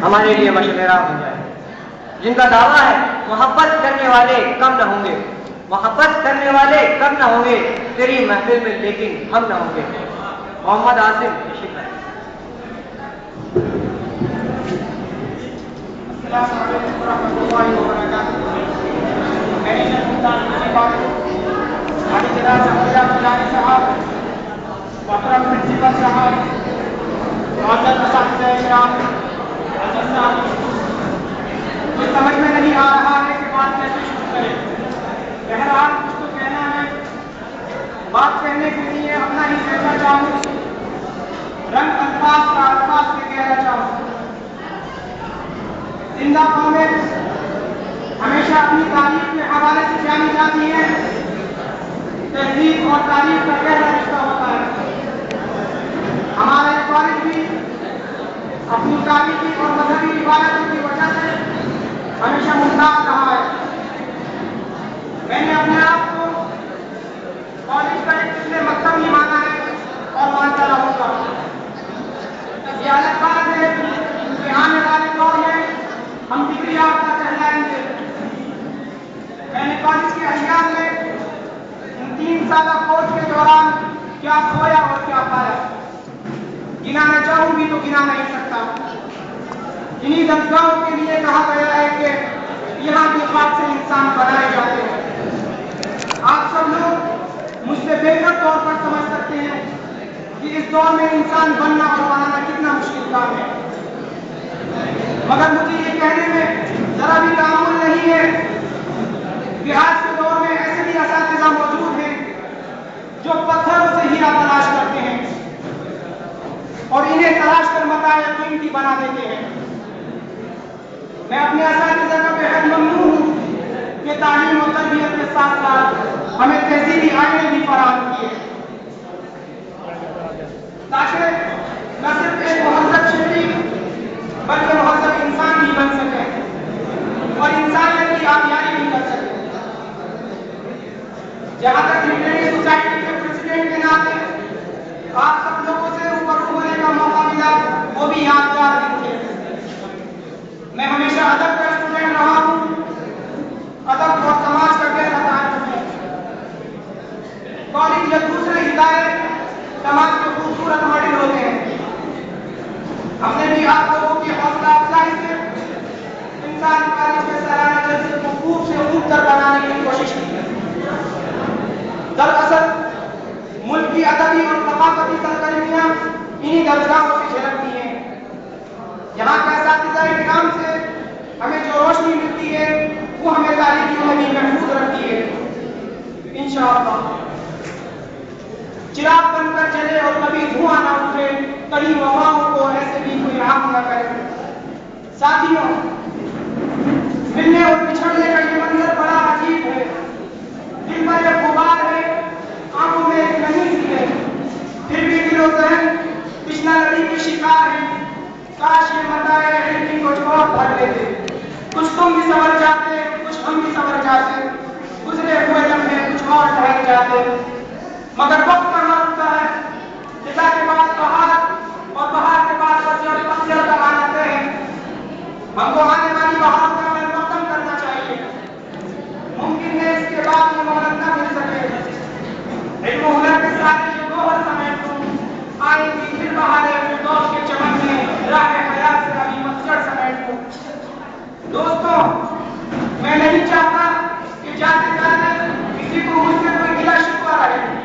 ہمارے لیے مشورہ ہو جائے. جن کا دعویٰ ہے محبت کرنے والے کم نہ ہوں گے، محبت کرنے والے کم نہ ہوں گے تیری محفل میں، لیکن ہم نہ ہوں گے. محمد عاصم شکر. السلام علیکم ورحمۃ اللہ وبرکاتہ. میری جناب صاحب، محترم پرنسپل صاحب، معزز اساتذہ کرام، عزیز صاحب، مجھے سمجھ میں نہیں آ رہا ہے کہ بات کیسے شروع کریں. بہرحال کچھ تو کہنا ہے. بات کہنے کے لیے اپنا ہی کہنا چاہوں، رنگ الفاظ کا الفاظ سے کہنا چاہوں. زندہ قومیں ہمیشہ اپنی تاریخ کے حوالے سے جانی جاتی ہے. تہذیب اور تاریخ کا گہرا رشتہ ہوتا ہے. ہمارا یہ کالج بھی اپنی تاریخی اور مذہبی روایتوں کی وجہ سے ہمیشہ ممتاز رہا ہے. میں نے اپنے آپ کو کالج کا ایک پچھلے مکتب ہی مانا ہے اور مانتا رہوں گا. یہ الگ بات ہے کہ آنے والے دور میں ہم ڈگری یافتہ کہلائیں گے. میں نے کالج کے ایام میں ان 3 سالہ کورس کے دوران کیا کھویا اور کیا پایا، گنانا چاہوں بھی تو گنا نہیں سکتا. انہی درسگاہوں کے لیے کہا گیا ہے کہ یہاں کے خاک سے انسان بنائے جاتے ہیں. آپ سب لوگ مجھ سے بہتر طور پر سمجھ سکتے ہیں کہ اس دور میں انسان بننا اور بنانا کتنا مشکل کام ہے. مگر مجھے یہ کہنے میں ذرا بھی تعامل نہیں ہے کہ آج کے دور میں ایسے بھی اساتذہ موجود ہیں جو پتھروں سے ہیرا تلاش کرتے ہیں اور انہیں تلاش کر متاع قیمتی بنا دیتے ہیں. میں اپنے اساتذہ کا بے حد ممنون ہوں کہ تعلیم و تربیت کے ساتھ ساتھ ہمیں تہذیبی آئینے بھی فراہم کیے تاکہ نہ صرف ایک مہذب شہری بلکہ مہذب انسان بھی بن سکے اور انسانیت کی آبیاری بھی کر سکے. جہاں تک لٹریری سوسائٹی کے پریزیڈنٹ کے ناطے آپ سب لوگوں سے روبرو ہونے کا موقع ملا، وہ بھی یادگار دن تھے. میں ہمیشہ ادب کا اسٹوڈنٹ رہا ہوں. ادب اور سماج کا گہرا تعلق ہے. کالج یا دوسرے ادارے سماج کے خوبصورت ماڈل ہوتے ہیں. ہم نے بھی آپ لوگوں کی حوصلہ افزائی سے انسان کالج کے سالانہ جلسے کو خوب سے خوب تر بنانے کی کوشش کی ہے. دراصل ملک کی ادبی اور ثقافتی سرگرمیاں انہی درسگاہوں سے جھلکتی ہیں. یہاں کے اساتذہ کرام سے ہمیں جو روشنی ملتی ہے وہ ہمیں تاریخی زندگی محفوظ رکھتی ہے. انشاءاللہ چراغ بن کر چلے اور کبھی دھواں نہ اٹھے، کہیں وباؤں کو ایسے بھی کوئی آگ نہ کرے. ساتھیوں، ملنے اور بچھڑنے کا یہ منظر بڑا عجیب ہے. دل پر ایک غبار ہے، آنکھوں میں ایک نمی سی ہے، پھر بھی دل و ذہن پچھلا لڑی کی شکار ہے. کاش یہ متاع علم کو چھوڑ بھر لیتے. کچھ تم بھی سمجھ جاتے، کچھ ہم بھی سمجھ جاتے. گزرے ہوئے لمحے کچھ اور ٹھہر جاتے. مگر وقت کہاں رکتا ہے؟ فضا کے بعد بہار اور بہار کے بعد پتجھڑ کا آنا طے ہے. ہم کو آنے والی بہار کا عمل مقدم کرنا چاہیے. ممکن ہے اس کے بعد یہ مہلت نہ مل سکے. علم و ہنر کے ساتھ جو گوہر سمیٹ دوں، آئیں گی پھر بہاریں فردوس کے چمن میں، راہ حیات سے ابھی پتجھڑ سمیٹ دوں. دوستوں، میں نہیں چاہتا کہ جاتے جاتے کسی کو مجھ سے کوئی گلہ شکوہ رہے.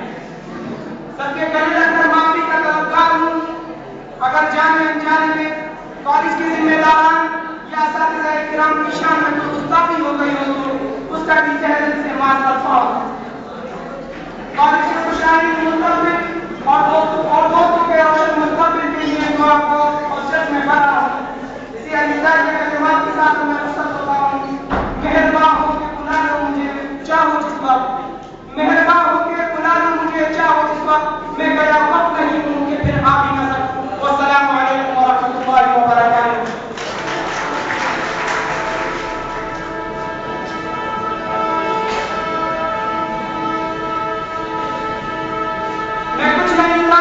سب کے گلے لگ کر معافی کا طلبگار ہوں. اگر جانے انجانے میں کالج کے ذمہ داران یا اساتذہ کرام کی شان میں کوئی گستاخی ہو گئی ہو تو اس کا بھی تہہ دل سے معذرت خواہ. کالج کے خوشحالی مستقبل اور دوستوں کے روشن مستقبل کے لیے دعا کو اور جذب میں بھرا ہوں. اسی الوداعی کے کلمات کے ساتھ میں رخصت ہوتا ہوں. مہربان ہو کے بلا لو مجھے چاہو جس وقت، مہربان ہو کے بلا لو مجھے چاہو جس وقت. میں گیا وقت نہیں ہوں کہ پھر آ بھی نہ سکوں. والسلام علیکم ورحمۃ اللہ وبرکاتہ. میں کچھ نہیں تھا